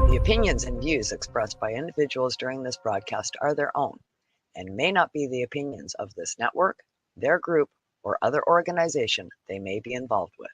The opinions and views expressed by individuals during this broadcast are their own and may not be the opinions of this network, their group, or other organization they may be involved with.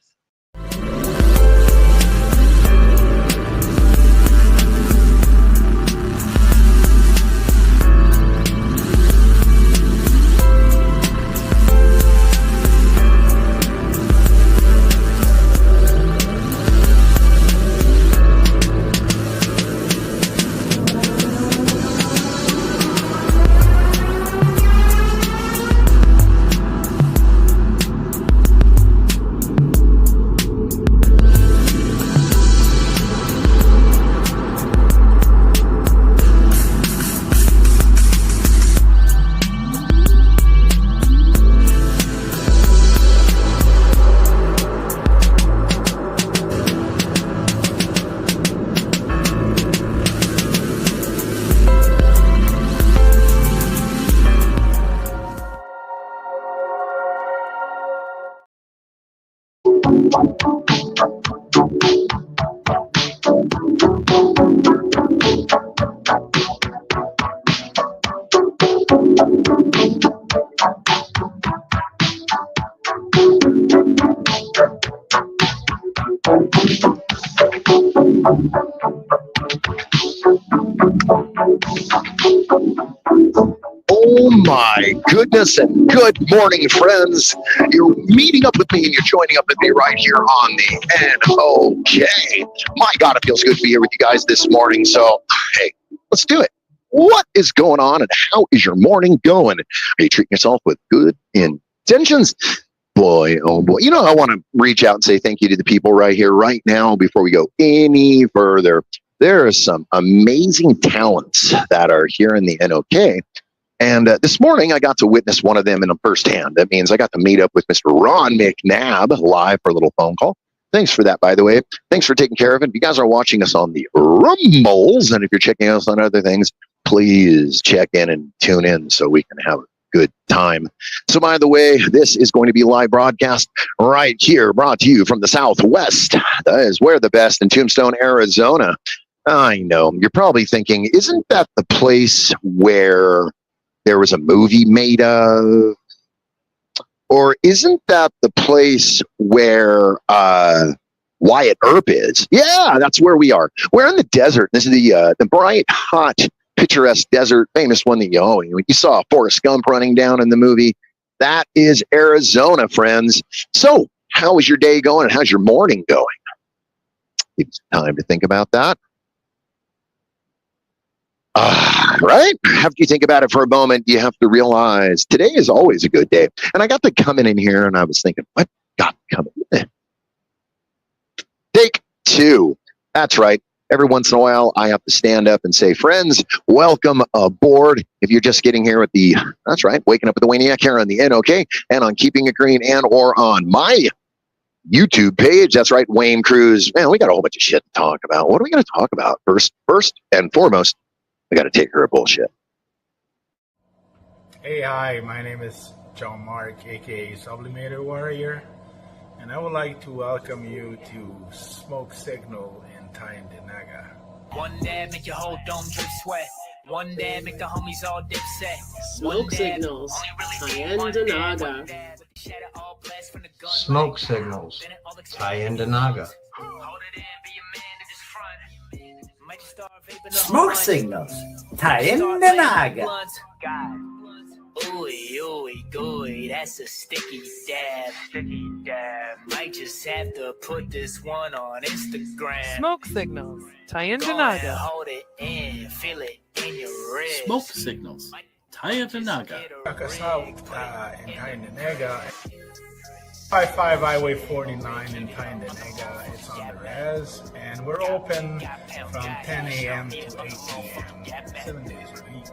Oh my goodness, and good morning, friends. You're meeting up with me and you're joining up with me right here on the NOK. My God, it feels good to be here with you guys this morning. So, hey, let's do it. What is going on and how is your morning going? Are you treating yourself with good intentions? Boy, oh boy. You know, I want to reach out and say thank you to the people right here, right now, before we go any further. There are some amazing talents that are here in the NOK. And this morning, I got to witness one of them in a firsthand. That means I got to meet up with Mr. Ron McNabb live for a little phone call. Thanks for that, by the way. Thanks for taking care of it. If you guys are watching us on the Rumbles, and if you're checking us on other things, please check in and tune in so we can have a good time. So, by the way, this is going to be a live broadcast right here, brought to you from the Southwest. That is where the best in Tombstone, Arizona. I know. You're probably thinking, isn't that the place where there was a movie made of? Or isn't that the place where Wyatt Earp is? Yeah, that's where we are. We're in the desert. This is the bright, hot, picturesque desert, famous one that you saw Forrest Gump running down in the movie. That is Arizona, friends. So, how is your day going and how's your morning going? Give you some time to think about that. Right? After you think about it for a moment, you have to realize today is always a good day. And I got to come in here and I was thinking, what got coming in? Take two. That's right. Every once in a while, I have to stand up and say, friends, welcome aboard. If you're just getting here that's right, waking up with the Wayniac here on the NOK and on Keeping It Green and or on my YouTube page. That's right, Wayne Cruz. Man, we got a whole bunch of shit to talk about. What are we going to talk about? First and foremost, I got to take her a bullshit. Hey, hi, my name is John Mark, aka Sublimator Warrior, and I would like to welcome you to Smoke Signal in Tyendinaga. One dab make your whole dome drip sweat. One dab make the homies all dip set. Smoke Signals, Tyendinaga. Smoke Signals, Tyendinaga. Smoke Signals, Tyendinaga. Ooey, ooey, gooey, that's a sticky dab. Might just have to put this one on Instagram. Smoke Signals, Tyendinaga. Hold it in, feel it in your wrist. Smoke Signals, Tyendinaga. Check us out in Tyendinaga. Ep85 Highway 49 in Tyendinaga. It's on the res, and we're open from 10 a.m. to 8 p.m. 7 days a week.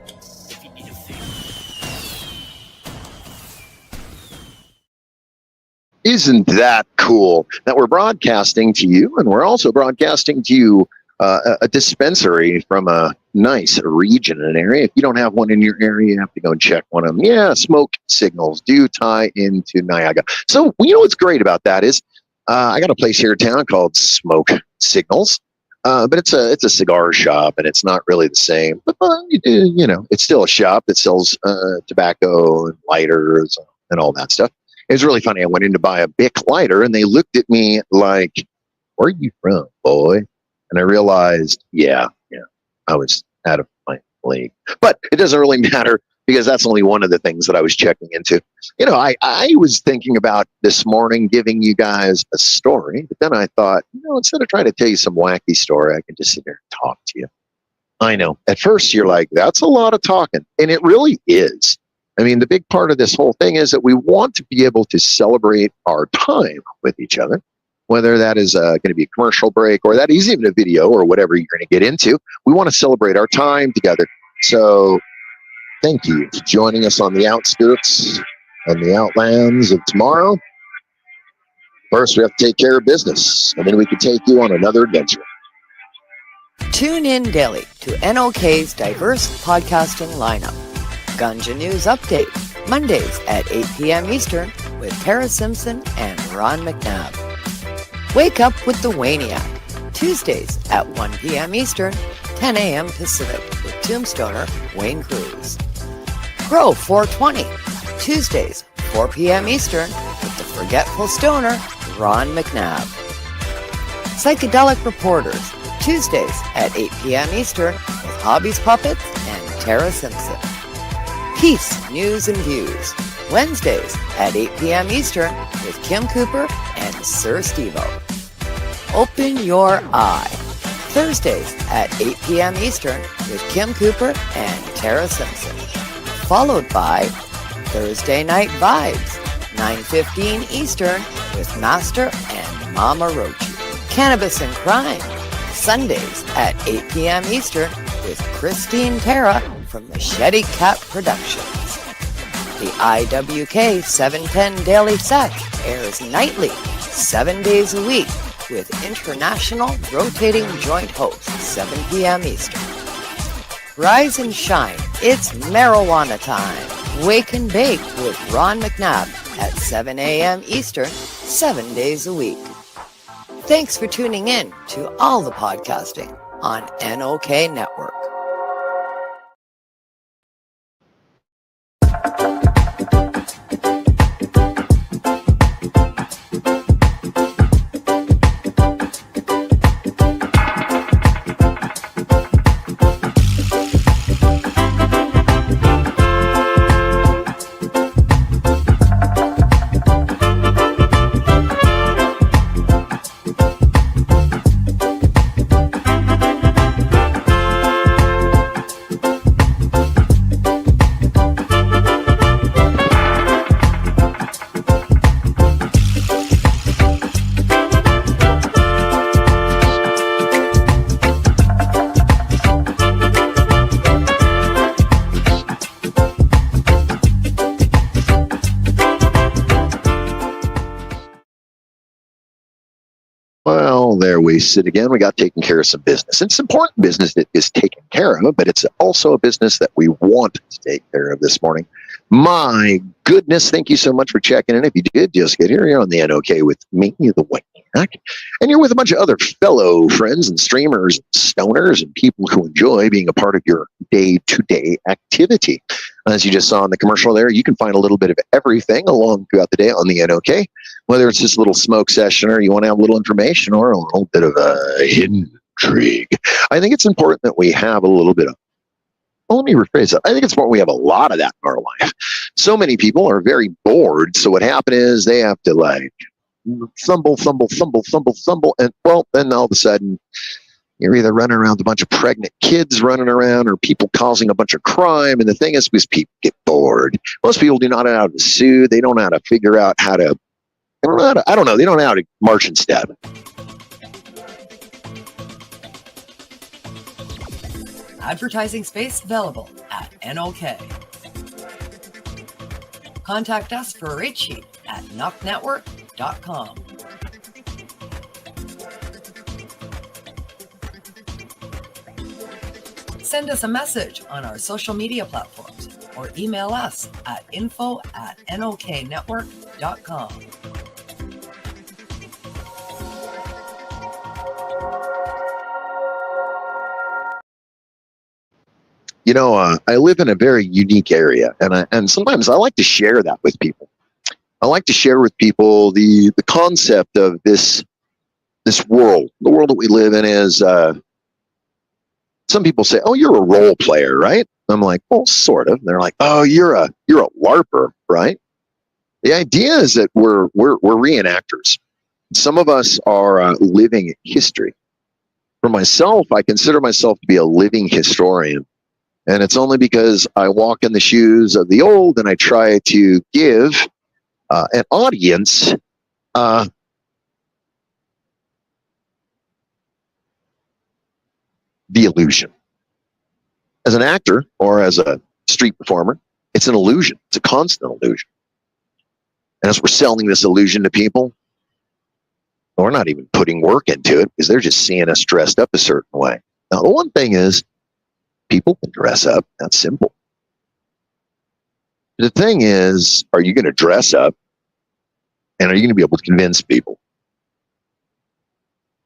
Isn't that cool that we're broadcasting to you, and we're also broadcasting to you a dispensary from a nice region and area. If you don't have one in your area, you have to go and check one of them. Yeah, Smoke Signals do tie into Niagara. So, you know what's great about that is I got a place here in town called Smoke Signals. But it's a cigar shop, and it's not really the same. But it's still a shop that sells tobacco and lighters and all that stuff. It was really funny. I went in to buy a Bic lighter, and they looked at me like, "Where are you from, boy?" And I realized, yeah, I was out of my league. But it doesn't really matter, because that's only one of the things that I was checking into. I was thinking about this morning giving you guys a story, but then I thought, instead of trying to tell you some wacky story, I can just sit there and talk to you. I know. At first, you're like, that's a lot of talking. And it really is. I mean, the big part of this whole thing is that we want to be able to celebrate our time with each other, whether that is going to be a commercial break or that is even a video or whatever you're going to get into. We want to celebrate our time together. So thank you for joining us on the outskirts and the outlands of tomorrow. First, we have to take care of business, and then we can take you on another adventure. Tune in daily to NOK's diverse podcasting lineup. Ganja News Update, Mondays at 8 p.m. Eastern with Tara Simpson and Ron McNabb. Wake up with the Wayniac, Tuesdays at 1 p.m. Eastern, 10 a.m. Pacific with Tombstoner Wayne Cruz. Grow 420, Tuesdays, 4 p.m. Eastern with the Forgetful Stoner Ron McNabb. Psychedelic Reporters, Tuesdays at 8 p.m. Eastern with Hobbies Puppets and Tara Simpson. Peace, News and Views, Wednesdays at 8 p.m. Eastern with Kim Cooper and Sir Stevo. Open Your Eye, Thursdays at 8 p.m. Eastern with Kim Cooper and Tara Simpson. Followed by Thursday Night Vibes, 9:15 Eastern with Master and Mama Rochi. Cannabis and Crime, Sundays at 8 p.m. Eastern with Christine Tara from Machete Cat Productions. The IWK 710 Daily Sec airs nightly, 7 days a week, with international rotating joint host, 7 p.m. Eastern. Rise and shine, it's marijuana time. Wake and bake with Ron McNabb at 7 a.m. Eastern, 7 days a week. Thanks for tuning in to all the podcasting on NOK Network. Well, there we sit again. We got taking care of some business. It's important business that is taken care of, but it's also a business that we want to take care of this morning. My goodness, thank you so much for checking in. If you did just get here, you're on the NOK with me, the Wayniac, and you're with a bunch of other fellow friends and streamers, and stoners, and people who enjoy being a part of your day-to-day activity. As you just saw in the commercial there, you can find a little bit of everything along throughout the day on the NOK, whether it's just a little smoke session or you want to have a little information or a little bit of a hidden intrigue. I think it's important that we have a little bit of, well, let me rephrase that. I think it's important we have a lot of that in our life. So many people are very bored, so what happened is they have to like fumble, and well, then all of a sudden you're either running around with a bunch of pregnant kids running around or people causing a bunch of crime. And the thing is, because people get bored. Most people do not know how to sue. They don't know how to figure out how to, they don't know how to march and stab. Advertising space available at NOK. Contact us for a rate sheet at knocknetwork.com. Send us a message on our social media platforms or email us at info@noknetwork.com. I live in a very unique area, and sometimes I like to share that with people. I like to share with people the concept of this world. The world that we live in is some people say, "Oh, you're a role player, right?" I'm like, "Well, sort of." They're like, "Oh, you're a LARPer, right?" The idea is that we're reenactors. Some of us are living history. For myself, I consider myself to be a living historian. And it's only because I walk in the shoes of the old and I try to give an audience the illusion. As an actor or as a street performer, it's an illusion. It's a constant illusion. And as we're selling this illusion to people, we're not even putting work into it because they're just seeing us dressed up a certain way. Now, the one thing is, people can dress up. That's simple. The thing is, are you going to dress up and are you going to be able to convince people?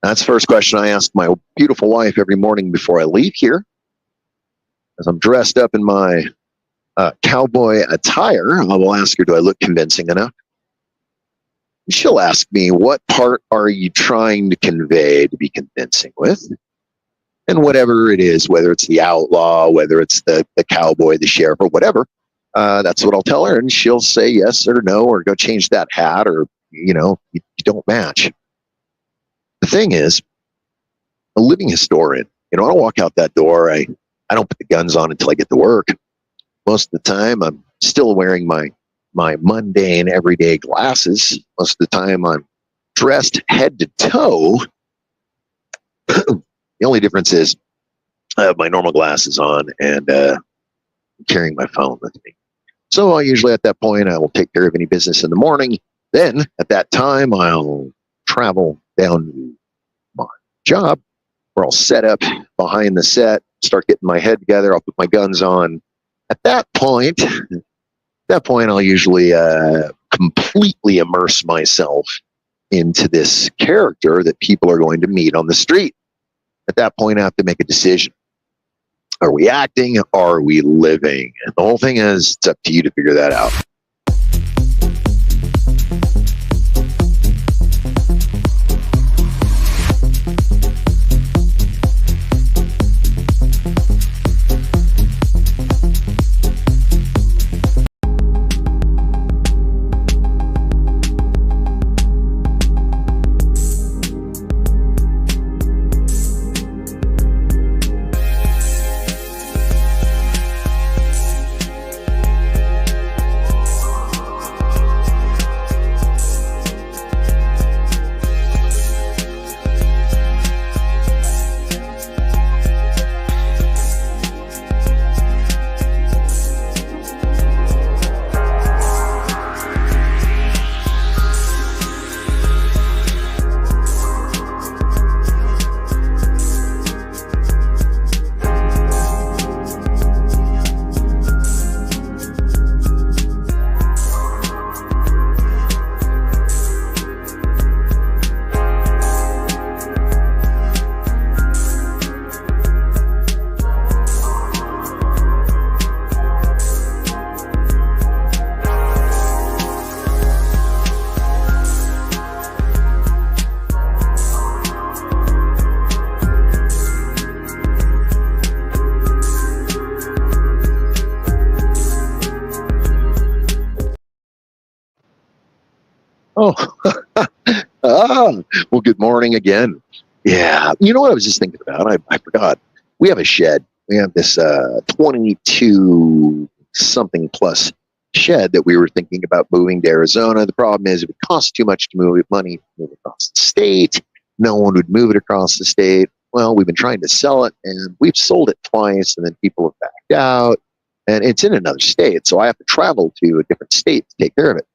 That's the first question I ask my beautiful wife every morning before I leave here. As I'm dressed up in my cowboy attire, I will ask her, do I look convincing enough? She'll ask me, what part are you trying to convey to be convincing with? And whatever it is, whether it's the outlaw, whether it's the cowboy, the sheriff, or whatever, that's what I'll tell her. And she'll say yes or no, or go change that hat, or, you don't match. The thing is, a living historian, I don't walk out that door. I don't put the guns on until I get to work. Most of the time, I'm still wearing my mundane everyday glasses. Most of the time, I'm dressed head to toe. The only difference is I have my normal glasses on and carrying my phone with me. So usually at that point, I will take care of any business in the morning. Then at that time, I'll travel down to my job where I'll set up behind the set, start getting my head together. I'll put my guns on. At that point, I'll usually completely immerse myself into this character that people are going to meet on the street. At that point, I have to make a decision. Are we acting? Are we living? And the whole thing is, it's up to you to figure that out. Oh, well, good morning again. Yeah, you know what I was just thinking about? I forgot. We have a shed. We have this 22 something plus shed that we were thinking about moving to Arizona. The problem is it would cost too much to move across the state. No one would move it across the state. Well, we've been trying to sell it, and we've sold it twice, and then people have backed out, and it's in another state, so I have to travel to a different state to take care of it.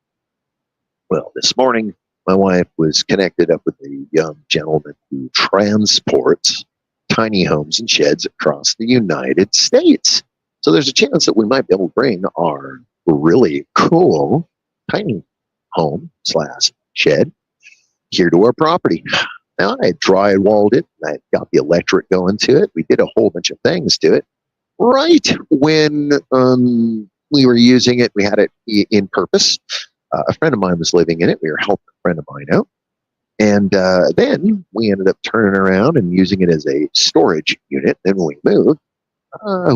Well, this morning, my wife was connected up with a young gentleman who transports tiny homes and sheds across the United States. So there's a chance that we might be able to bring our really cool tiny home / shed here to our property. Now, I drywalled it, and I got the electric going to it. We did a whole bunch of things to it. right when we were using it, we had it in purpose. A friend of mine was living in it. We were helping a friend of mine out. And then we ended up turning around and using it as a storage unit. Then when we moved,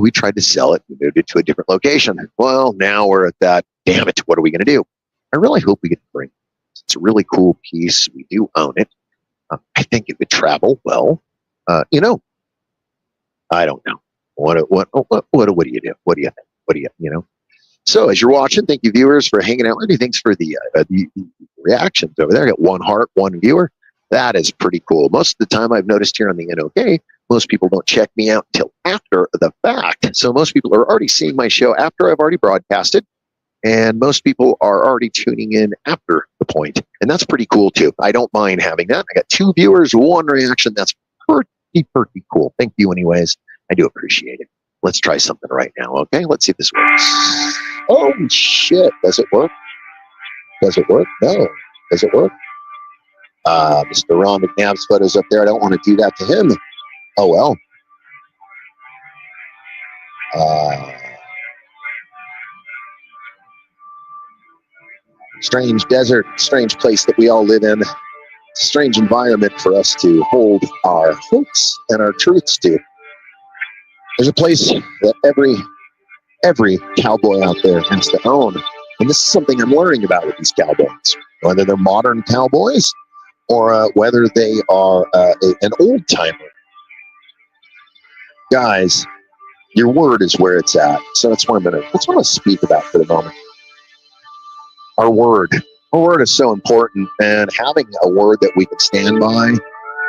we tried to sell it. We moved it to a different location. Well, now we're at that, damn it, what are we going to do? I really hope we get to bring it. It's a really cool piece. We do own it. I think it would travel well. You know, I don't know. What do you do? What do you think? What do you know? So as you're watching, thank you viewers for hanging out with me. Thanks for the reactions over there. I got 1 heart, 1 viewer. That is pretty cool. Most of the time I've noticed here on the NOK, most people don't check me out until after the fact. So most people are already seeing my show after I've already broadcasted. And most people are already tuning in after the point. And that's pretty cool too. I don't mind having that. I got 2 viewers, 1 reaction. That's pretty cool. Thank you anyways. I do appreciate it. Let's try something right now, okay? Let's see if this works. Oh, shit. Does it work? Does it work? No. Does it work? Mr. Ron McNabb's photo's up there. I don't want to do that to him. Oh, well. Strange desert, strange place that we all live in. Strange environment for us to hold our hopes and our truths to. There's a place that every cowboy out there has to own. And this is something I'm learning about with these cowboys. Whether they're modern cowboys or whether they are an old timer. Guys, your word is where it's at. So that's what I'm gonna speak about for the moment. Our word. Our word is so important, and having a word that we can stand by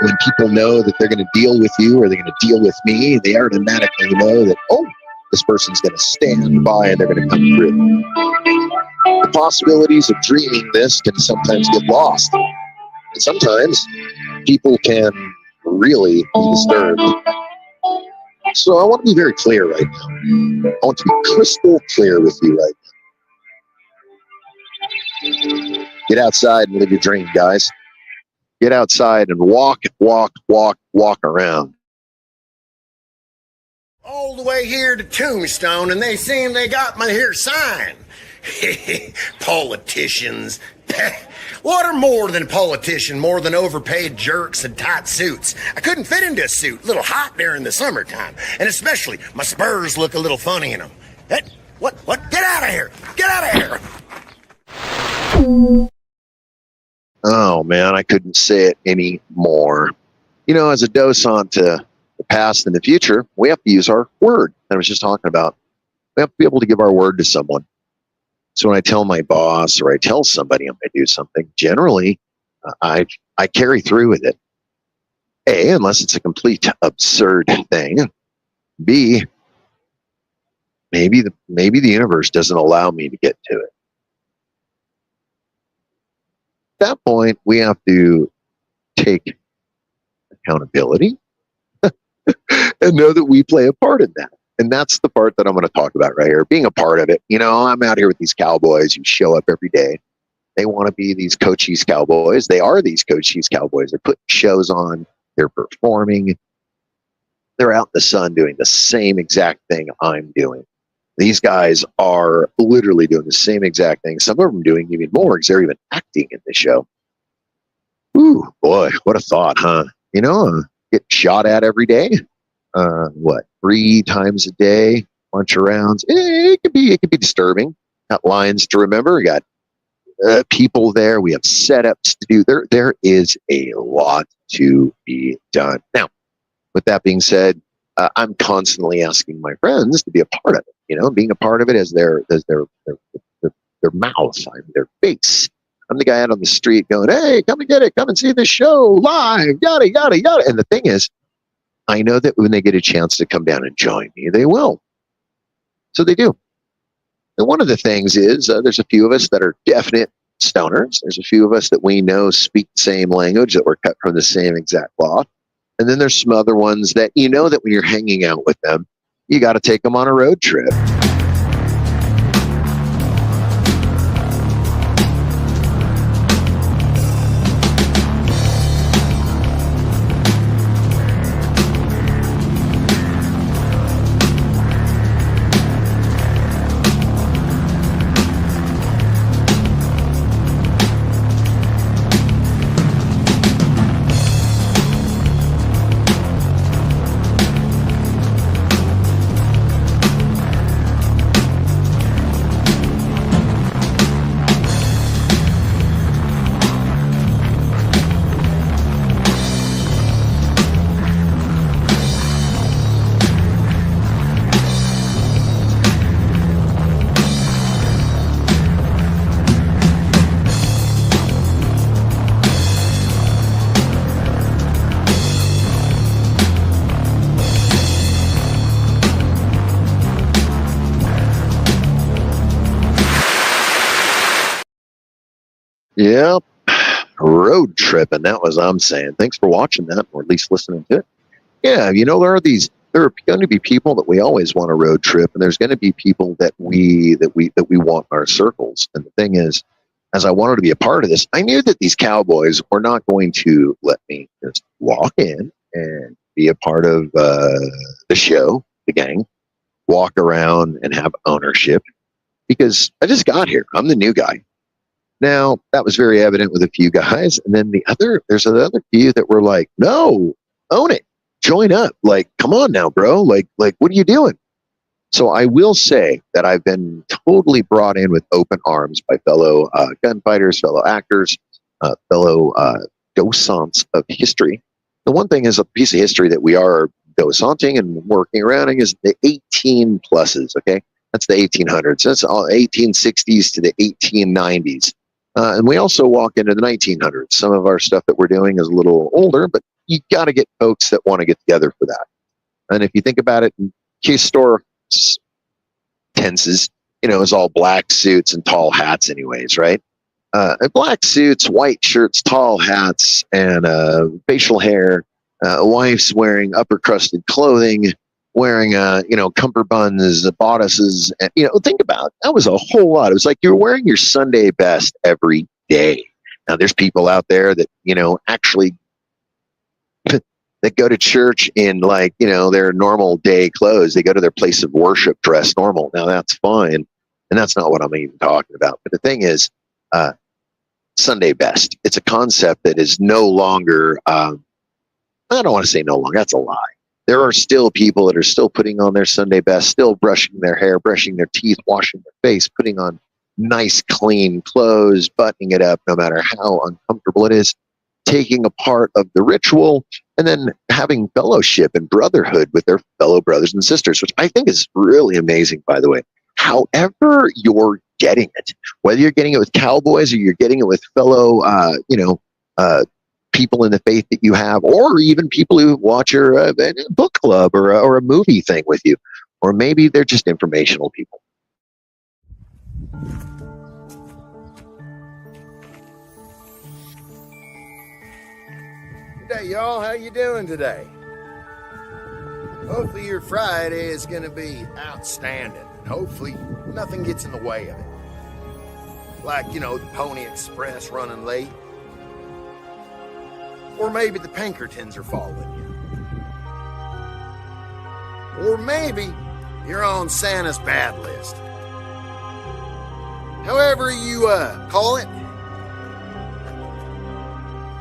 when people know that they're going to deal with you or they're going to deal with me, they automatically know that, oh, this person's going to stand by and they're going to come through. The possibilities of dreaming this can sometimes get lost. And sometimes people can really be disturbed. So I want to be very clear right now. I want to be crystal clear with you right now. Get outside and live your dream, guys. Get outside and walk around. All the way here to Tombstone, and they seem they got my here sign. Politicians. What are more than politicians? More than overpaid jerks and tight suits. I couldn't fit into a suit. A little hot during the summertime. And especially, my spurs look a little funny in them. What? Get out of here! Get out of here! Oh, man, I couldn't say it any more. You know, as a dose on to the past and the future, we have to use our word. I was just talking about, we have to be able to give our word to someone. So when I tell my boss or I tell somebody I'm going to do something, generally, I carry through with it. A, unless it's a complete absurd thing. B, maybe the universe doesn't allow me to get to it. At that point, we have to take accountability and know that we play a part in that. And that's the part that I'm going to talk about right here, being a part of it. You know, I'm out here with these cowboys who show up every day. They want to be these Cochise cowboys. They are these Cochise cowboys. They're putting shows on. They're performing. They're out in the sun doing the same exact thing I'm doing. These guys are literally doing the same exact thing. Some of them doing even more because they're even acting in the show. Ooh, boy, what a thought, huh? You know, get shot at every day. 3 times a day, bunch of rounds. It could be disturbing. Got lines to remember. We got people there. We have setups to do. There is a lot to be done. Now, with that being said, I'm constantly asking my friends to be a part of it. You know, being a part of it as their mouth, I'm their face. I'm the guy out on the street going, "Hey, come and get it. Come and see the show live." Yada yada yada. And the thing is, I know that when they get a chance to come down and join me, they will. So they do. And one of the things is there's a few of us that are definite stoners. There's a few of us that we know speak the same language, that we're cut from the same exact cloth. And then there's some other ones that you know that when you're hanging out with them, you got to take them on a road trip. Yep. Road trip, and that was I'm saying. Thanks for watching that, or at least listening to it. Yeah, there are going to be people that we always want a road trip, and there's going to be people that we want in our circles. And the thing is, as I wanted to be a part of this, I knew that these cowboys were not going to let me just walk in and be a part of the show, the gang, walk around and have ownership, because I just got here. I'm the new guy. Now, that was very evident with a few guys. And then there's another few that were like, no, own it. Join up. Like, come on now, bro. Like, what are you doing? So I will say that I've been totally brought in with open arms by fellow gunfighters, fellow actors, fellow docents of history. The one thing is a piece of history that we are docenting and working around is the 18 pluses, okay? That's the 1800s. That's all 1860s to the 1890s. And we also walk into the 1900s. Some of our stuff that we're doing is a little older, but you got to get folks that want to get together for that. And if you think about it in historic tenses, it's all black suits and tall hats anyways, right? Black suits, white shirts, tall hats, and facial hair. Wife's wearing upper crusted clothing, wearing cummerbunds, bodices. And, think about it. That was a whole lot. It was like you were wearing your Sunday best every day. Now there's people out there that actually that go to church in their normal day clothes. They go to their place of worship dressed normal. Now that's fine, and that's not what I'm even talking about. But the thing is, Sunday best. It's a concept that is no longer. I don't want to say no longer. That's a lie. There are still people that are still putting on their Sunday best, still brushing their hair, brushing their teeth, washing their face, putting on nice, clean clothes, buttoning it up no matter how uncomfortable it is, taking a part of the ritual, and then having fellowship and brotherhood with their fellow brothers and sisters, which I think is really amazing, by the way. However you're getting it, whether you're getting it with cowboys or you're getting it with fellow, people in the faith that you have, or even people who watch your book club or a movie thing with you, or maybe they're just informational people. Good day, y'all. How you doing today? Hopefully your Friday is going to be outstanding. Hopefully nothing gets in the way of it. Like, the Pony Express running late. Or maybe the Pinkertons are following you. Or maybe you're on Santa's bad list. However you call it,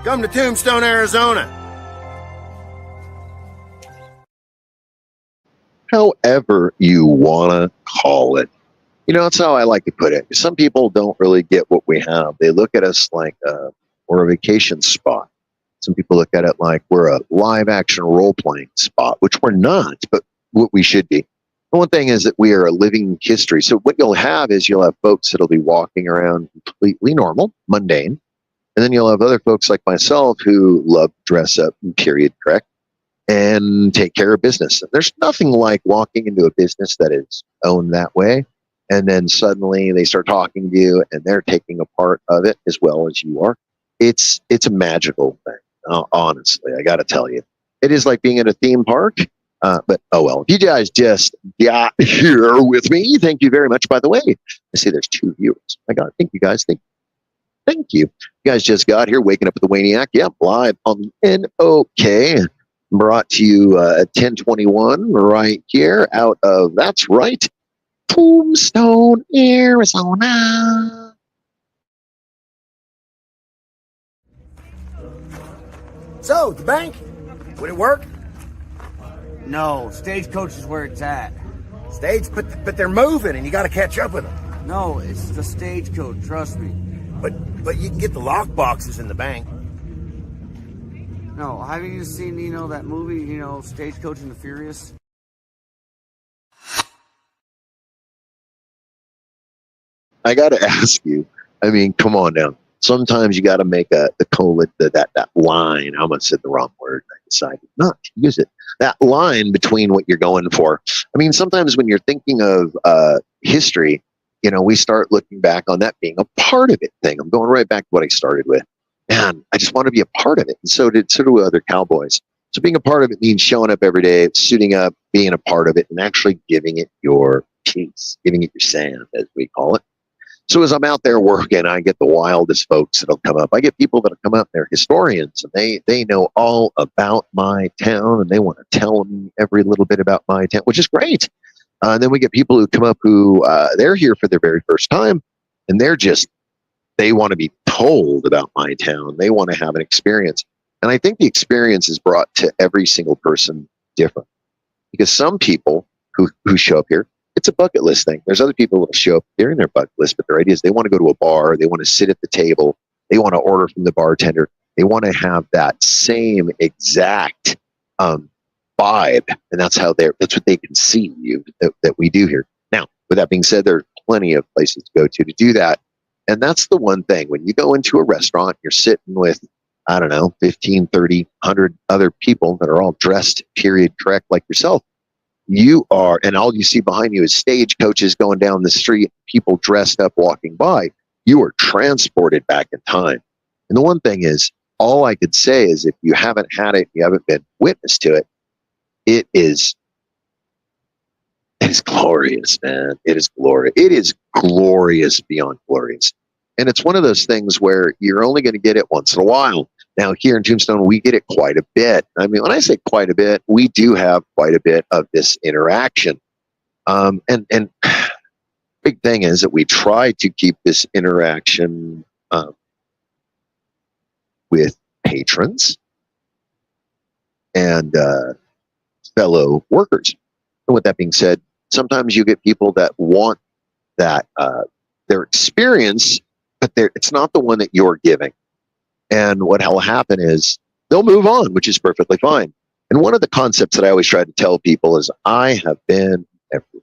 come to Tombstone, Arizona. However you want to call it. That's how I like to put it. Some people don't really get what we have. They look at us like we're a vacation spot. Some people look at it like we're a live action role playing spot, which we're not, but what we should be. The one thing is that we are a living history. So what you'll have is you'll have folks that'll be walking around completely normal, mundane. And then you'll have other folks like myself who love to dress up, period, correct, and take care of business. And there's nothing like walking into a business that is owned that way. And then suddenly they start talking to you and they're taking a part of it as well as you are. It's a magical thing. Honestly, I got to tell you, it is like being at a theme park. But oh well, if you guys just got here with me, thank you very much. By the way, I see there's 2 viewers. My God, thank you guys. Thank you. You guys just got here, waking up with the Wayniac. Yep, live on NOK. Brought to you at 1021 right here out of, that's right, Tombstone, Arizona. So, the bank, would it work? No, Stagecoach is where it's at. But they're moving and you got to catch up with them. No, it's the Stagecoach, trust me. But you can get the lock boxes in the bank. No, haven't you seen, that movie, Stagecoach and the Furious? I got to ask you, come on now. Sometimes you got to make that line. I almost said the wrong word. I decided not to use it. That line between what you're going for. Sometimes when you're thinking of history, we start looking back on that being a part of it thing. I'm going right back to what I started with. Man, I just want to be a part of it. And so do other cowboys. So being a part of it means showing up every day, suiting up, being a part of it, and actually giving it your piece, giving it your sand, as we call it. So as I'm out there working, I get the wildest folks that'll come up. I get people that'll come up, they're historians, and they know all about my town, and they want to tell me every little bit about my town, which is great. And then we get people who come up who they're here for their very first time, and they want to be told about my town. They want to have an experience. And I think the experience is brought to every single person different. Because some people who show up here, it's a bucket list thing. There's other people that will show up during their bucket list, but their idea is they want to go to a bar, they want to sit at the table, they want to order from the bartender, they want to have that same exact vibe, and that's what they can see that we do here. Now, with that being said, there are plenty of places to go to do that, and that's the one thing. When you go into a restaurant, you're sitting with, I don't know, 15, 30, 100 other people that are all dressed, period, correct, like yourself. You are, and all you see behind you is stagecoaches going down the street, people dressed up walking by. You are transported back in time. And the one thing is, all I could say is if you haven't had it, you haven't been witness to it, it is glorious, man. It is glorious. It is glorious beyond glorious. And it's one of those things where you're only going to get it once in a while. Now, here in Tombstone, we get it quite a bit. I mean, when I say quite a bit, we do have quite a bit of this interaction. And big thing is that we try to keep this interaction with patrons and fellow workers. And with that being said, sometimes you get people that want that their experience, but it's not the one that you're giving. And what will happen is they'll move on, which is perfectly fine. And one of the concepts that I always try to tell people is I have been everywhere.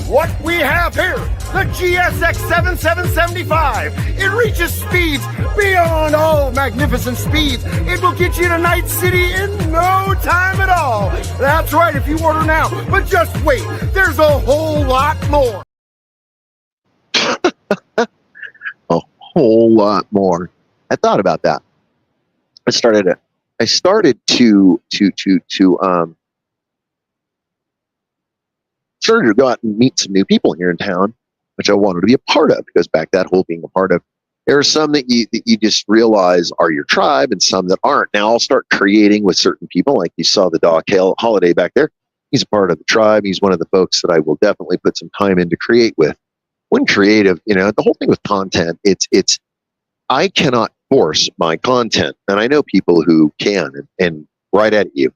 What we have here, the GSX 7775. It reaches speeds beyond all magnificent speeds. It will get you to Night City in no time at all. That's right, if you order now. But just wait, there's a whole lot more. A whole lot more. I thought about that. I started to go out and meet some new people here in town, which I wanted to be a part of. It goes back to that whole being a part of. There are some that you just realize are your tribe, and some that aren't. Now I'll start creating with certain people, like you saw the Doc Holiday back there. He's a part of the tribe. He's one of the folks that I will definitely put some time in to create with. When creative, the whole thing with content, it's I cannot force my content, and I know people who can, and right at you.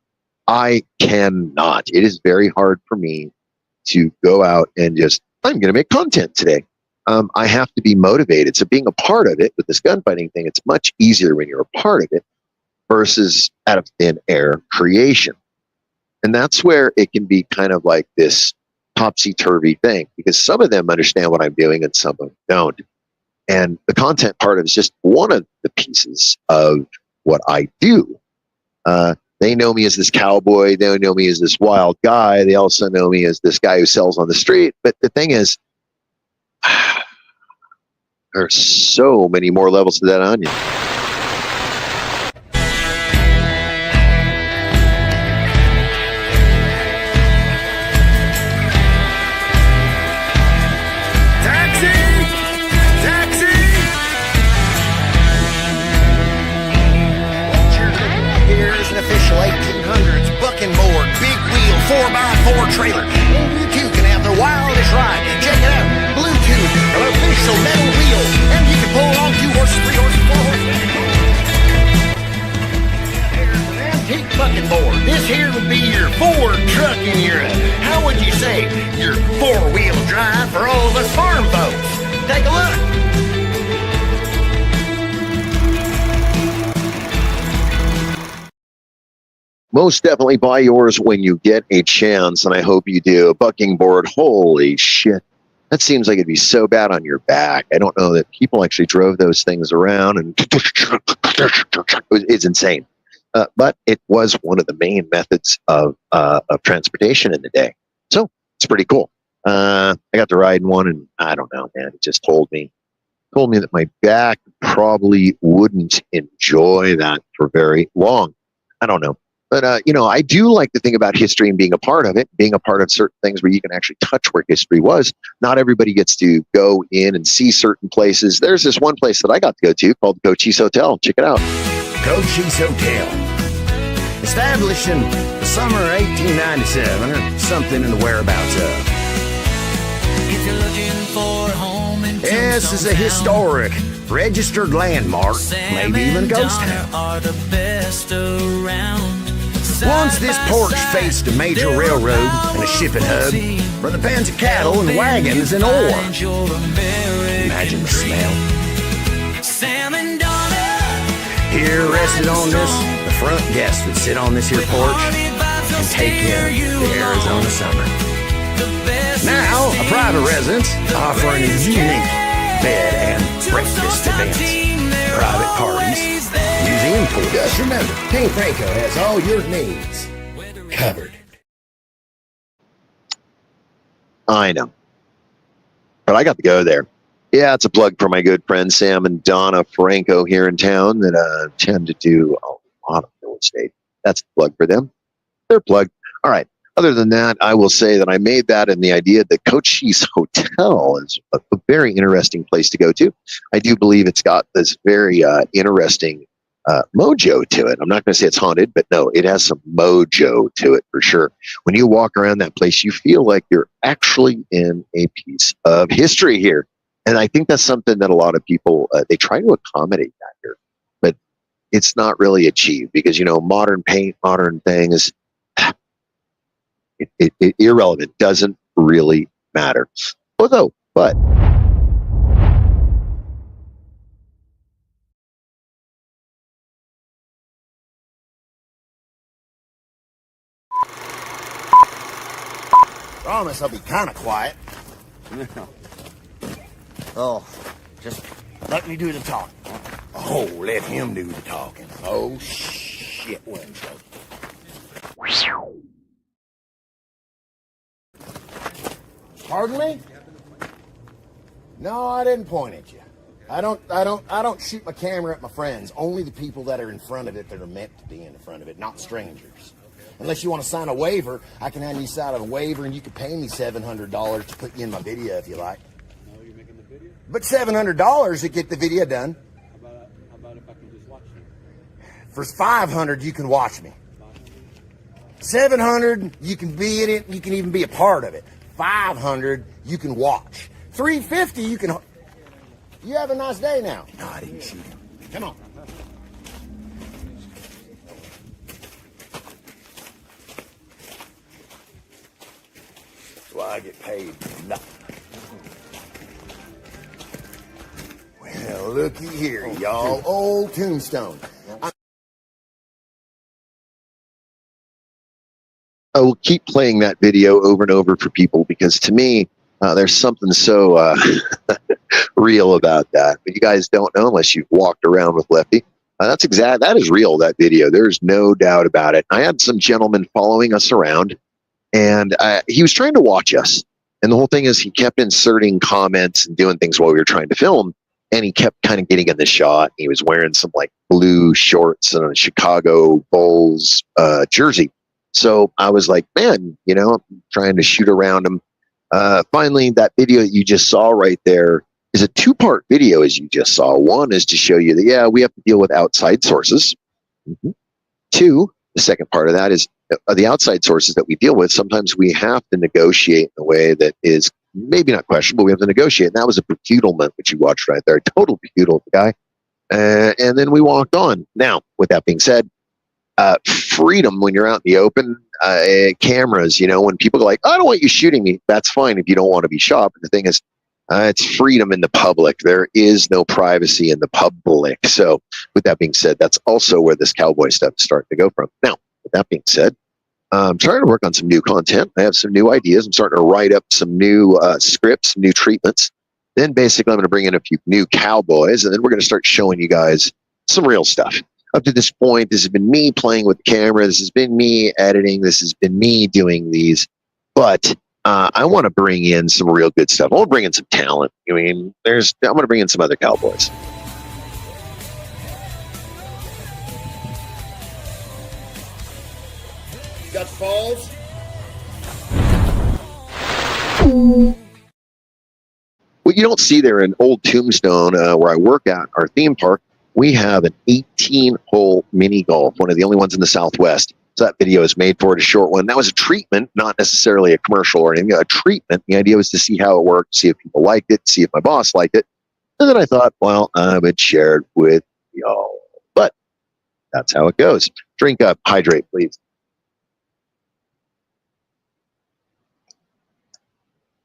I cannot. It is very hard for me to go out and I'm going to make content today. I have to be motivated. So being a part of it with this gunfighting thing, it's much easier when you're a part of it versus out of thin air creation. And that's where it can be kind of like this topsy-turvy thing, because some of them understand what I'm doing and some of them don't. And the content part of it is just one of the pieces of what I do. They know me as this cowboy. They know me as this wild guy. They also know me as this guy who sells on the street. But the thing is, there are so many more levels to that onion. Official 1800s bucking board, big wheel, 4x4 trailer. And you too can have the wildest ride. Check it out, Bluetooth, an official metal wheel, and you can pull it on 2 horses, 3 horses, 4 horses. Here's an antique bucking board. This here would be your Ford trucking era. How would you say your 4-wheel drive for all of us farm folks? Take a look. Most definitely buy yours when you get a chance, and I hope you do. A bucking board, holy shit. That seems like it'd be so bad on your back. I don't know that people actually drove those things around, and it's insane. But it was one of the main methods of transportation in the day. So it's pretty cool. I got to ride in one, and I don't know, man. It just told me that my back probably wouldn't enjoy that for very long. I don't know. But, I do like to think about history and being a part of it, being a part of certain things where you can actually touch where history was. Not everybody gets to go in and see certain places. There's this one place that I got to go to called Cochise Hotel. Check it out. Cochise Hotel. Established in the summer of 1897 or something in the whereabouts of. If you're looking for a home in This is a historic, registered landmark, maybe even a ghost town. are the best around. Once this porch faced a major railroad and a shipping hub for the pens of cattle and wagons and ore. Imagine the smell. Sam and Donna. Here rested on this, the front guest would sit on this here porch and take in the Arizona summer. Now, a private residence offering a unique bed and breakfast events, private parties, museum tours. Just remember, King Franco has all your needs covered. I know. But I got to go there. Yeah, it's a plug for my good friends Sam and Donna Franco here in town that tend to do a lot of real estate. That's the plug for them. They're plugged. All right. Other than that, I will say that I made that in the idea that Cochise Hotel is a very interesting place to go to. I do believe it's got this very interesting mojo to it. I'm not going to say it's haunted, but no, it has some mojo to it for sure. When you walk around that place, you feel like you're actually in a piece of history here. And I think that's something that a lot of people, they try to accommodate that here, but it's not really achieved because, modern paint, modern things, it irrelevant, doesn't really matter. Although, but Promise I'll be kind of quiet. Oh, just let me do the talking. Oh, let him do the talking. Oh, shit, Wednesday. Pardon me? No, I didn't point at you. I don't shoot my camera at my friends. Only the people that are in front of it that are meant to be in front of it, not strangers. Unless you want to sign a waiver, I can have you sign a waiver and you can pay me $700 to put you in my video if you like. No, you're making the video? But $700 to get the video done. How about if I can just watch you? For $500, you can watch me. $700, you can be in it. You can even be a part of it. $500, you can watch. $350, you can. You have a nice day now. No, I didn't shoot him. Come on. That's why I get paid nothing. Well, looky here, y'all. Old Tombstone. I will keep playing that video over and over for people because to me, there's something so real about that. But you guys don't know unless you've walked around with Lefty. That is real, that video. There's no doubt about it. I had some gentleman following us around, and he was trying to watch us. And the whole thing is he kept inserting comments and doing things while we were trying to film. And he kept kind of getting in the shot. He was wearing some like blue shorts and a Chicago Bulls jersey. So I was like, man, I'm trying to shoot around him. Finally, that video that you just saw right there is a two-part video, as you just saw. One is to show you that, yeah, we have to deal with outside sources. Mm-hmm. Two, the second part of that is the outside sources that we deal with. Sometimes we have to negotiate in a way that is maybe not questionable. We have to negotiate. And that was a befuddlement, which you watched right there. Total befuddle, the guy. And then we walked on. Now, with that being said, freedom when you're out in the open, cameras, when people go like, I don't want you shooting me. That's fine if you don't want to be shot. But the thing is, it's freedom in the public. There is no privacy in the public. So with that being said, that's also where this cowboy stuff is starting to go from. Now, with that being said, I'm starting to work on some new content. I have some new ideas. I'm starting to write up some new scripts, new treatments. Then basically I'm going to bring in a few new cowboys, and then we're going to start showing you guys some real stuff. Up to this point, this has been me playing with the camera. This has been me editing. This has been me doing these. But I want to bring in some real good stuff. I want to bring in some talent. I mean, I'm going to bring in some other Cowboys. Got falls? What you don't see there in Old Tombstone, where I work at, our theme park, we have an 18-hole mini golf, one of the only ones in the Southwest. So that video is made for it, a short one. That was a treatment, not necessarily a commercial or anything, a treatment. The idea was to see how it worked, see if people liked it, see if my boss liked it. And then I thought, well, I would share it with y'all. But that's how it goes. Drink up, hydrate, please.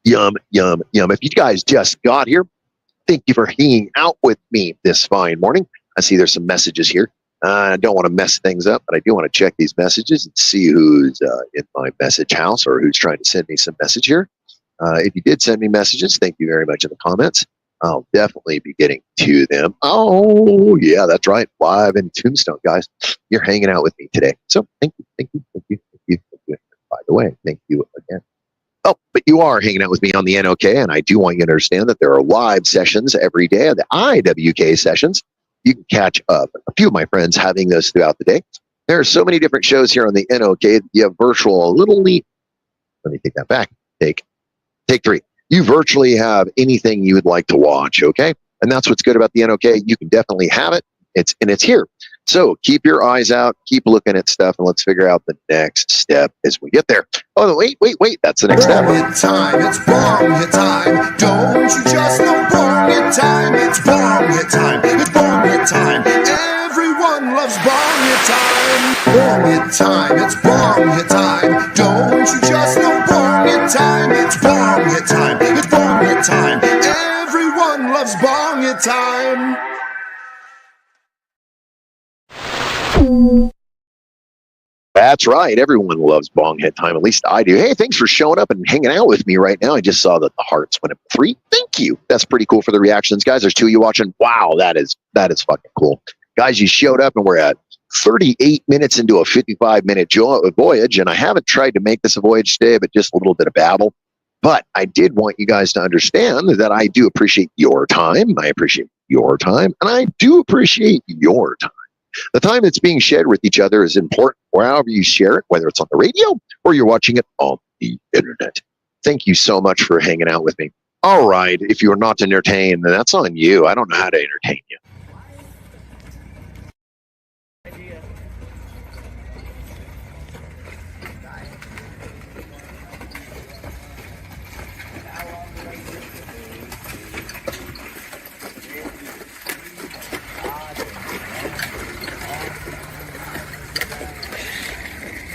Yum, yum, yum. If you guys just got here, thank you for hanging out with me this fine morning. I see there's some messages here. I don't want to mess things up, but I do want to check these messages and see who's in my message house or who's trying to send me some message here. If you did send me messages, thank you very much in the comments. I'll definitely be getting to them. Oh, yeah, that's right. Live in Tombstone, guys. You're hanging out with me today. So thank you, thank you, thank you, thank you, thank you. By the way, thank you again. Oh, but you are hanging out with me on the NOK, and I do want you to understand that there are live sessions every day, the IWK sessions. You can catch up a few of my friends having those throughout the day. There are so many different shows here on the NOK. You have virtual let me take that back. Take 3. You virtually have anything you would like to watch, okay? And that's what's good about the NOK. You can definitely have it. It's here. So keep your eyes out, keep looking at stuff, and let's figure out the next step as we get there. Oh, wait. That's the next step. It's time. It's bong your time. Don't you just know bong your time? It's bong your time. It's bong your time. Everyone loves bong your time. Bong your time. It's bong your time. Don't you just know bong your time? It's bong your time. It's bong your time. Everyone loves bong your time. That's right. Everyone loves bong head time. At least I do. Hey, thanks for showing up and hanging out with me right now. I just saw that the hearts went up 3. Thank you. That's pretty cool for the reactions, guys. There's 2 of you watching. Wow, that is fucking cool. Guys, you showed up and we're at 38 minutes into a 55-minute voyage, and I haven't tried to make this a voyage today, but just a little bit of babble. But I did want you guys to understand that I do appreciate your time. I appreciate your time, and I do appreciate your time. The time that's being shared with each other is important, wherever you share it, whether it's on the radio or you're watching it on the internet. Thank you so much for hanging out with me. All right, if you're not entertained, then that's on you. I don't know how to entertain you.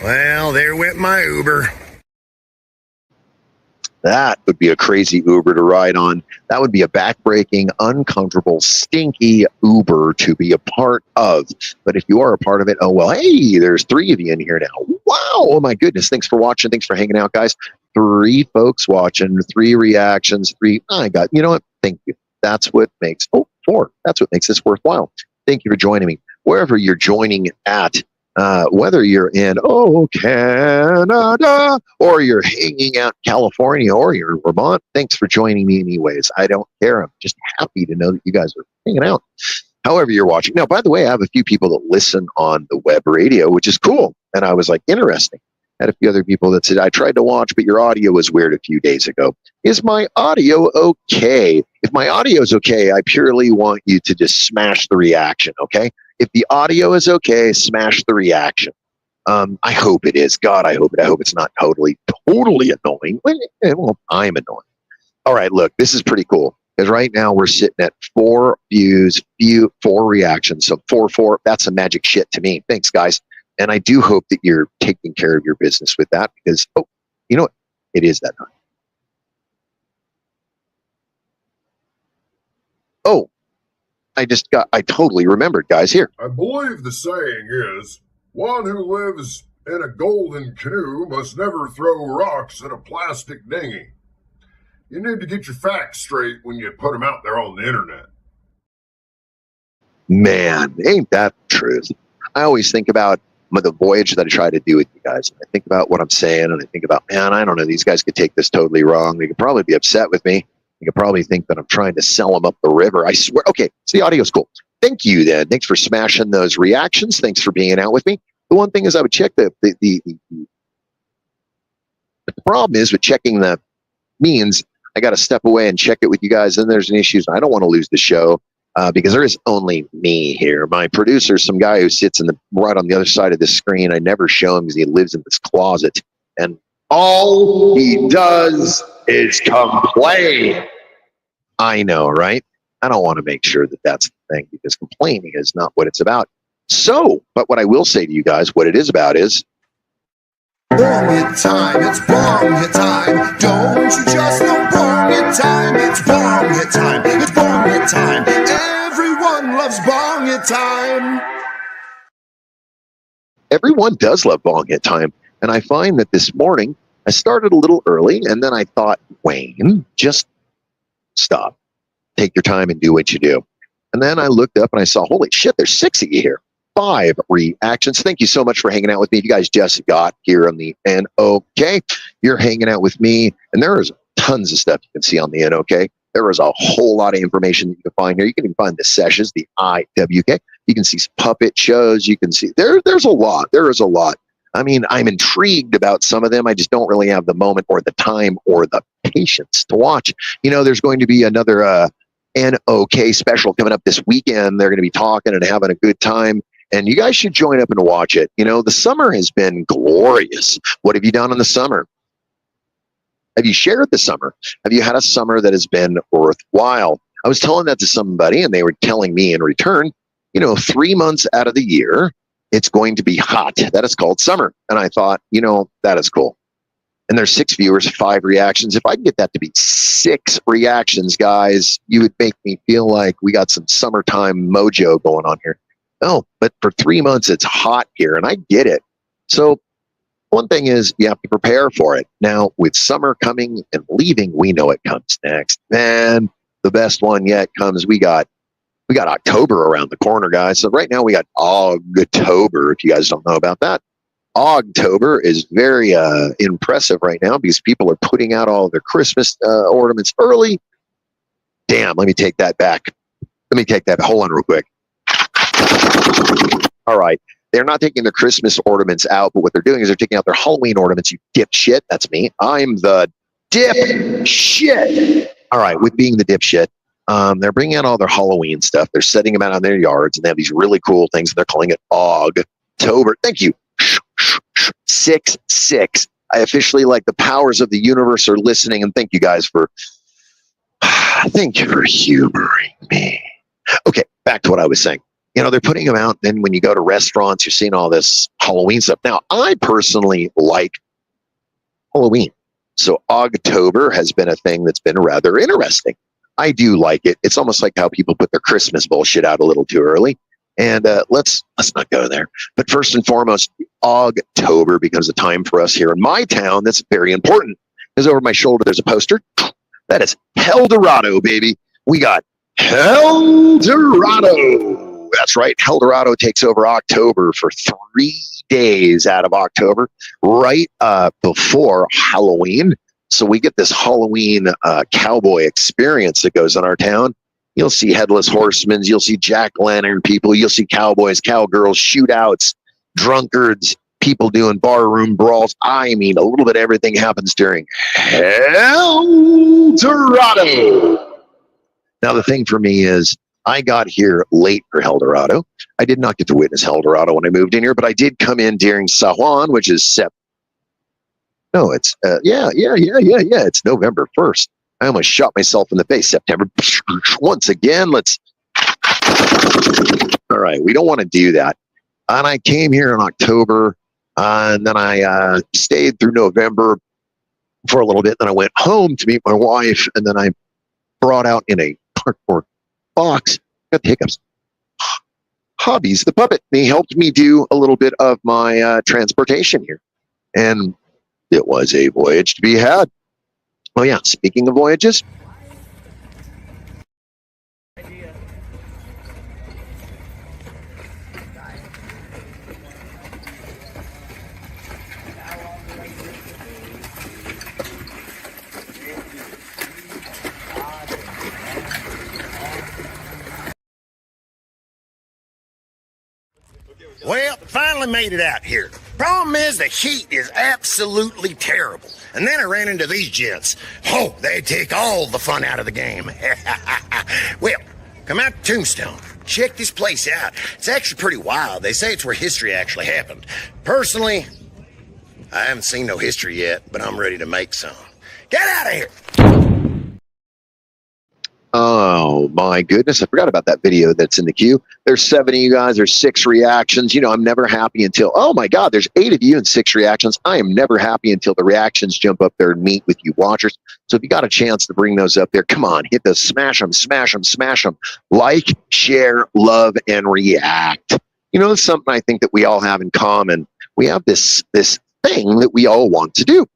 Well, there went my Uber. That would be a crazy Uber to ride on. That would be a backbreaking, uncomfortable, stinky Uber to be a part of. But if you are a part of it, oh, well, hey, there's 3 of you in here now. Wow. Oh, my goodness. Thanks for watching. Thanks for hanging out, guys. 3 folks watching, 3 reactions, 3. You know what? Thank you. That's what makes, 4. That's what makes this worthwhile. Thank you for joining me. Wherever you're joining at, whether you're in Canada or you're hanging out in California or you're in Vermont, thanks for joining me anyways. I don't care. I'm just happy to know that you guys are hanging out. However you're watching. Now, by the way, I have a few people that listen on the web radio, which is cool. And I was like, interesting. I had a few other people that said, I tried to watch, but your audio was weird a few days ago. Is my audio okay? If my audio is okay, I purely want you to just smash the reaction, okay? If the audio is okay, smash the reaction. I hope it is. God, I hope it. I hope it's not totally annoying. Well, I'm annoying. All right, look, this is pretty cool. Because right now we're sitting at 4 views, 4 reactions. So 4. That's some magic shit to me. Thanks, guys. And I do hope that you're taking care of your business with that because, you know what? It is that time. Oh, I totally remembered, guys, here. I believe the saying is, one who lives in a golden canoe must never throw rocks at a plastic dinghy. You need to get your facts straight when you put them out there on the internet. Man, ain't that the truth? I always think about the voyage that I try to do with you guys. I think about what I'm saying, and I think about, man, I don't know, these guys could take this totally wrong. They could probably be upset with me. They could probably think that I'm trying to sell them up the river. I swear. Okay, so the audio's cool. Thank you, then. Thanks for smashing those reactions. Thanks for being out with me. The one thing is, I would check the problem is with checking the means I got to step away and check it with you guys. Then there's an issue. I don't want to lose the show because there is only me here. My producer, some guy who sits right on the other side of the screen. I never show him because he lives in this closet, and all he does is complain. I know, right? I don't want to make sure that that's the thing, because complaining is not what it's about. So, but what I will say to you guys, what it is about is bong it time, it's bong it time. Don't you just know bong it time? It's bong it time, it's bong it time. Everyone loves bong it time. Everyone does love bong it time. And I find that this morning I started a little early, and then I thought, Wayne, just stop. Take your time and do what you do. And then I looked up and I saw, holy shit, there's 6 of you here. 5 reactions. Thank you so much for hanging out with me. If you guys just got here on the NOK, you're hanging out with me, and there is tons of stuff you can see on the NOK. There is a whole lot of information that you can find here. You can even find the sessions, the IWK. You can see puppet shows. You can see there's a lot. There is a lot. I mean, I'm intrigued about some of them. I just don't really have the moment or the time or the patience to watch. You know, there's going to be another NOK special coming up this weekend. They're going to be talking and having a good time. And you guys should join up and watch it. You know, the summer has been glorious. What have you done in the summer? Have you shared the summer? Have you had a summer that has been worthwhile? I was telling that to somebody, and they were telling me in return, 3 months out of the year, it's going to be hot. That is called summer. And I thought, that is cool. And there's 6 viewers, 5 reactions. If I can get that to be 6 reactions, guys, you would make me feel like we got some summertime mojo going on here. Oh, but for 3 months, it's hot here, and I get it. So one thing is you have to prepare for it. Now, with summer coming and leaving, we know it comes next. Then the best one yet comes. We got October around the corner, guys. So right now we got Ogtober, if you guys don't know about that. Ogtober is very impressive right now because people are putting out all their Christmas ornaments early. Damn, let me take that back. Hold on real quick. All right. They're not taking their Christmas ornaments out, but what they're doing is they're taking out their Halloween ornaments, you dipshit. That's me. I'm the dipshit. All right. With being the dipshit, they're bringing out all their Halloween stuff. They're setting them out on their yards, and they have these really cool things. And they're calling it Ogtober. Thank you. 6-6. I officially, like, the powers of the universe are listening, and thank you guys for humoring me. Okay, back to what I was saying. They're putting them out. Then when you go to restaurants, you're seeing all this Halloween stuff. Now, I personally like Halloween. So Ogtober has been a thing that's been rather interesting. I do like it. It's almost like how people put their Christmas bullshit out a little too early. And let's not go there. But first and foremost, Ogtober becomes a time for us here in my town that's very important. Because over my shoulder, there's a poster. That is Heldorado, baby. We got Heldorado. That's right. Heldorado takes over October for 3 days out of October, right before Halloween. So we get this Halloween cowboy experience that goes on our town. You'll see headless horsemen. You'll see jack-o'-lantern people. You'll see cowboys, cowgirls, shootouts, drunkards, people doing barroom brawls. I mean, a little bit of everything happens during Heldorado. Now, the thing for me is, I got here late for Heldorado. I did not get to witness Heldorado when I moved in here, but I did come in during Sahuan, which is it's November 1st. I almost shot myself in the face. September. Once again, all right, we don't want to do that. And I came here in October, and then I stayed through November for a little bit. Then I went home to meet my wife, and then I brought out in a cardboard box, got the hiccups. Hobbies, the puppet. He helped me do a little bit of my transportation here. And it was a voyage to be had. Oh, yeah. Speaking of voyages. Well, finally made it out here. Problem is, the heat is absolutely terrible. And then I ran into these gents. Oh, they take all the fun out of the game. Well, come out to Tombstone. Check this place out. It's actually pretty wild. They say it's where history actually happened. Personally, I haven't seen no history yet, but I'm ready to make some. Get out of here! Oh my goodness, I forgot about that video that's in the queue. There's 7 of you guys, there's 6 reactions. You know, I'm never happy until, oh my God, there's 8 of you and 6 reactions. I am never happy until the reactions jump up there and meet with you watchers. So if you got a chance to bring those up there, come on, hit those, smash them, smash them, smash them. Like, share, love, and react. You know, it's something I think that we all have in common. We have this thing that we all want to do.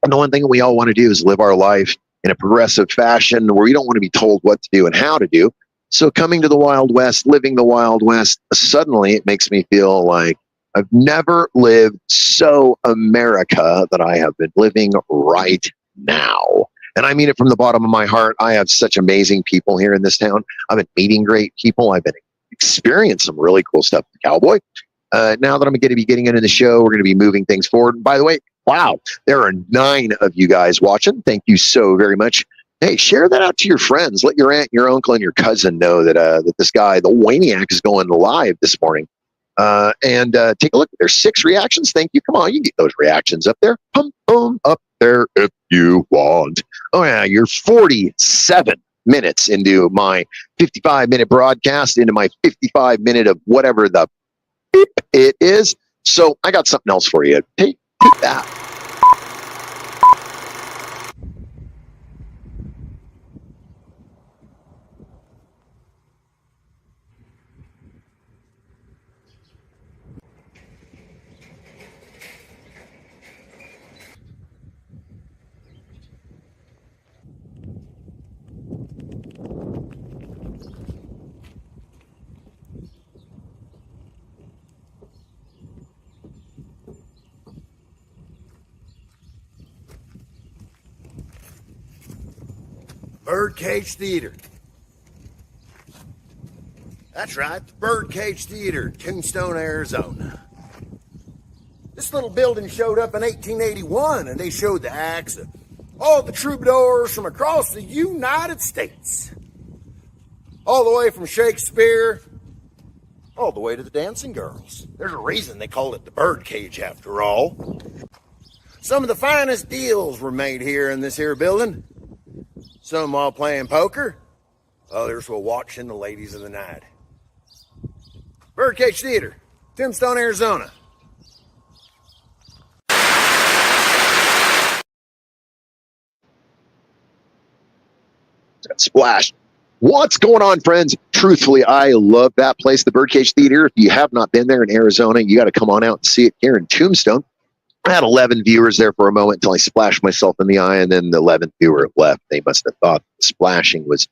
And the one thing we all want to do is live our life in a progressive fashion where we don't want to be told what to do and how to do. So coming to the Wild West, living the Wild West, suddenly it makes me feel like I've never lived so America that I have been living right now. And I mean it from the bottom of my heart. I have such amazing people here in this town. I've been meeting great people. I've been experiencing some really cool stuff with the Cowboy. Now that I'm going to be getting into the show, we're going to be moving things forward. And by the way, wow, there are 9 of you guys watching. Thank you so very much. Hey, share that out to your friends. Let your aunt, your uncle, and your cousin know that that this guy, the Wayniac, is going live this morning. And take a look. There's 6 reactions. Thank you. Come on, you can get those reactions up there. Pump them up there if you want. Oh, yeah, you're 47 minutes into my 55-minute broadcast, into my 55-minute of whatever the beep it is. So I got something else for you. Take that. Birdcage Theater. That's right, the Birdcage Theater, Tombstone, Arizona. This little building showed up in 1881, and they showed the acts of all the troubadours from across the United States. All the way from Shakespeare, all the way to the dancing girls. There's a reason they call it the Birdcage, after all. Some of the finest deals were made here in this here building. Some while playing poker, others while watching the ladies of the night. Birdcage Theater, Tombstone, Arizona. Splash. What's going on, friends? Truthfully, I love that place, the Birdcage Theater. If you have not been there in Arizona, you got to come on out and see it here in Tombstone. I had 11 viewers there for a moment until I splashed myself in the eye, and then the 11th viewer left. They must have thought the splashing was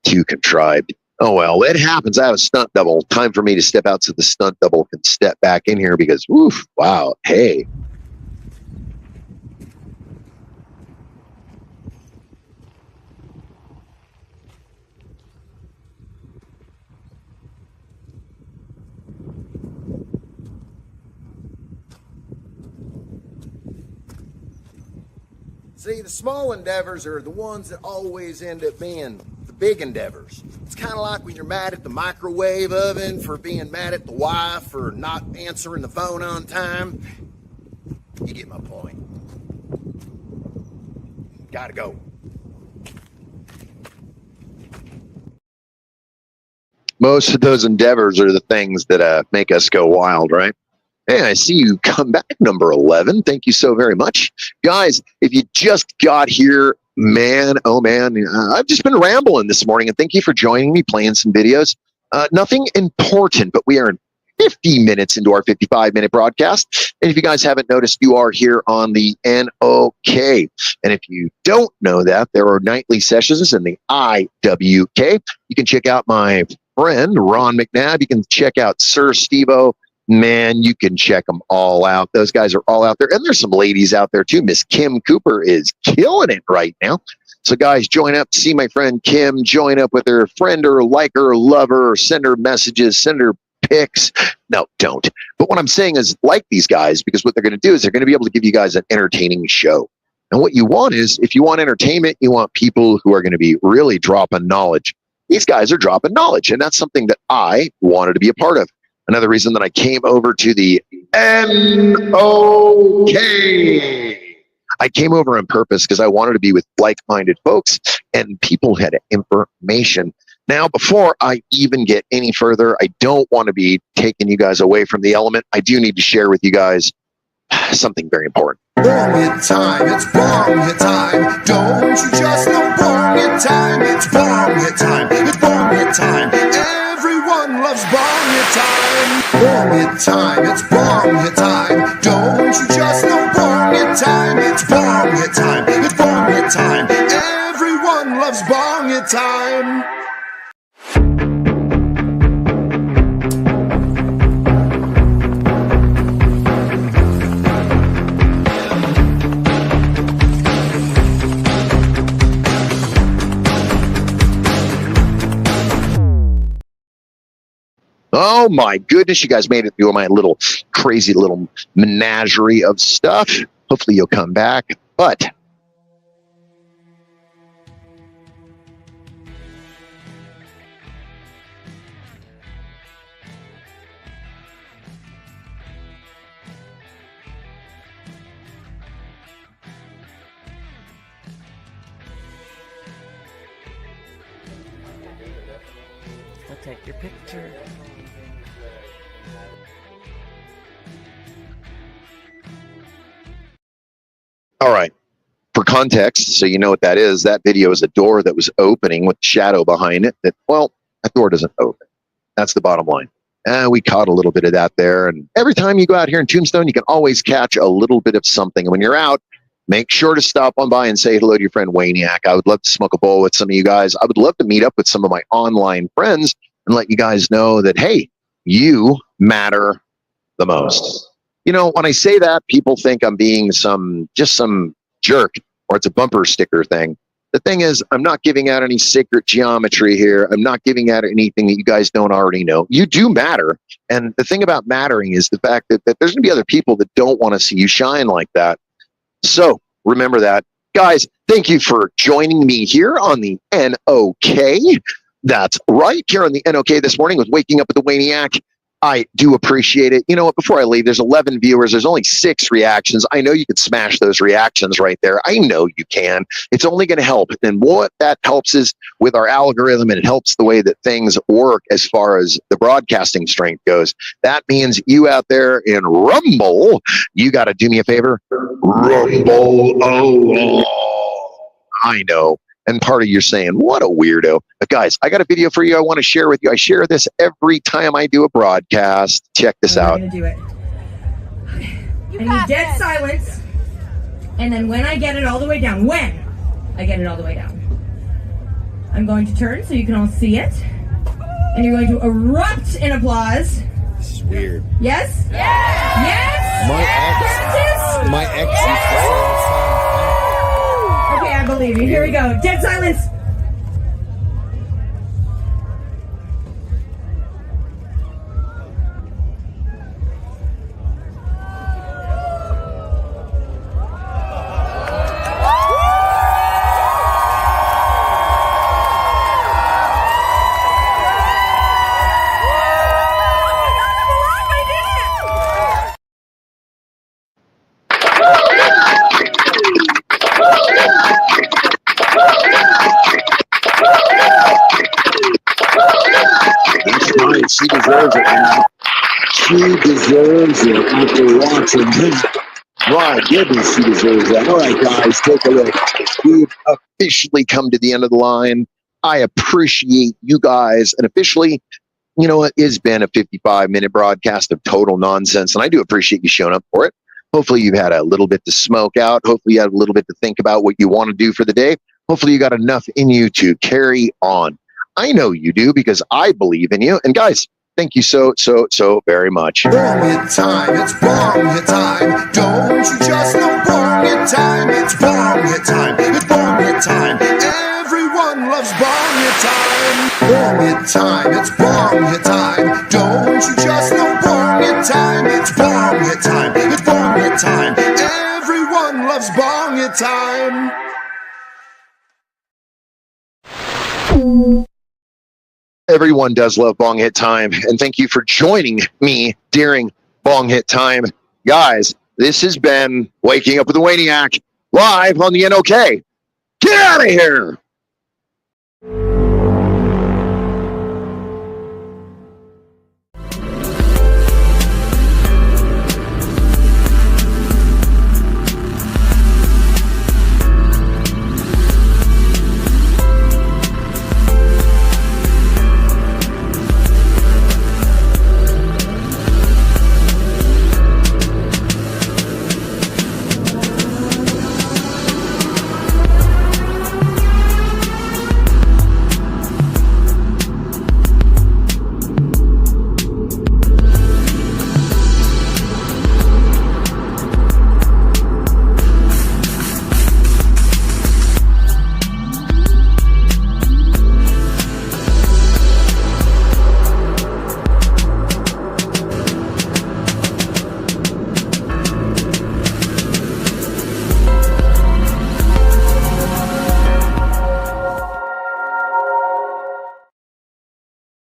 too contrived. Oh, well, it happens. I have a stunt double. Time for me to step out so the stunt double can step back in here because, oof, wow, hey. See, the small endeavors are the ones that always end up being the big endeavors. It's kind of like when you're mad at the microwave oven for being mad at the wife for not answering the phone on time. You get my point. Gotta go. Most of those endeavors are the things that make us go wild, right? Hey, I see you come back, number 11. Thank you so very much. Guys, if you just got here, man, oh man, I've just been rambling this morning, and thank you for joining me, playing some videos. Nothing important, but we are 50 minutes into our 55-minute broadcast. And if you guys haven't noticed, you are here on the NOK. And if you don't know that, there are nightly sessions in the IWK. You can check out my friend, Ron McNabb. You can check out Sir Steve-O. Man, you can check them all out. Those guys are all out there. And there's some ladies out there too. Miss Kim Cooper is killing it right now. So guys, join up, see my friend Kim, join up with her friend or like her, love her, or send her messages, send her picks. No, don't. But what I'm saying is like these guys, because what they're going to do is they're going to be able to give you guys an entertaining show. And what you want is, if you want entertainment, you want people who are going to be really dropping knowledge. These guys are dropping knowledge, and that's something that I wanted to be a part of. Another reason that I came over to the NOK. I came over on purpose because I wanted to be with like-minded folks and people who had information. Now, before I even get any further, I don't want to be taking you guys away from the element. I do need to share with you guys something very important. Bong it time, it's bong it time. Don't you just know bong it time? It's bong it time, it's bong it time. Everyone loves bong it time. Bong it time, it's bong it time. Don't you just know bong it time? It's bong it time, it's bong it time. Everyone loves bong it time. Oh my goodness, you guys made it through my little crazy little menagerie of stuff. Hopefully you'll come back. But I'll take your picture. all right, for context, so you know what that is, that video is a door that was opening with shadow behind it. That, well, that door doesn't open. That's the bottom line. We caught a little bit of that there. And every time you go out here in Tombstone, you can always catch a little bit of something. And when you're out, make sure to stop on by and say hello to your friend Wayniac. I would love to smoke a bowl with some of you guys. I would love to meet up with some of my online friends and let you guys know that, hey, you matter the most. You know, when I say that, people think I'm being some jerk, or it's a bumper sticker thing. The thing is, I'm not giving out any secret geometry here. I'm not giving out anything that you guys don't already know. You do matter. And the thing about mattering is the fact that there's going to be other people that don't want to see you shine like that. So remember that. Guys, thank you for joining me here on the NOK. That's right, here on the NOK this morning with Waking Up with the Wayniac. I do appreciate it. You know what? Before I leave, there's 11 viewers. There's only 6 reactions. I know you could smash those reactions right there. I know you can. It's only going to help. And what that helps is with our algorithm, and it helps the way that things work as far as the broadcasting strength goes. That means you out there in Rumble, you got to do me a favor. Rumble. Oh, I know. And part of you're saying, what a weirdo. But guys, I got a video for you I want to share with you. I share this every time I do a broadcast. Check this out. I'm going to do it. I need dead silence. And then when I get it all the way down, I'm going to turn so you can all see it. And you're going to erupt in applause. This is weird. Yes? Yes! Yes! My ex. Okay, I believe you. Here we go. Dead silence. That's right. She deserves it, man. She deserves it after watching this. My goodness, she deserves that. All right, guys, take a look. We've officially come to the end of the line. I appreciate you guys. And officially, you know what, it's been a 55-minute broadcast of total nonsense. And I do appreciate you showing up for it. Hopefully you've had a little bit to smoke out. Hopefully you had a little bit to think about what you want to do for the day. Hopefully you got enough in you to carry on. I know you do because I believe in you. And guys, thank you so very much. Bong it time, it's bong it time. Don't you just know bong it time? It's bong it time, it's bong it time. Everyone loves bong it time. Bong it time, it's bong it time. Don't Don't you just know bong it time? It's bong it time. It's bong it time. Everyone loves bong it time. Everyone does love Bong Hit Time, and thank you for joining me during Bong Hit Time. Guys, this has been Waking Up with the Wayniac, live on the NOK. Get out of here!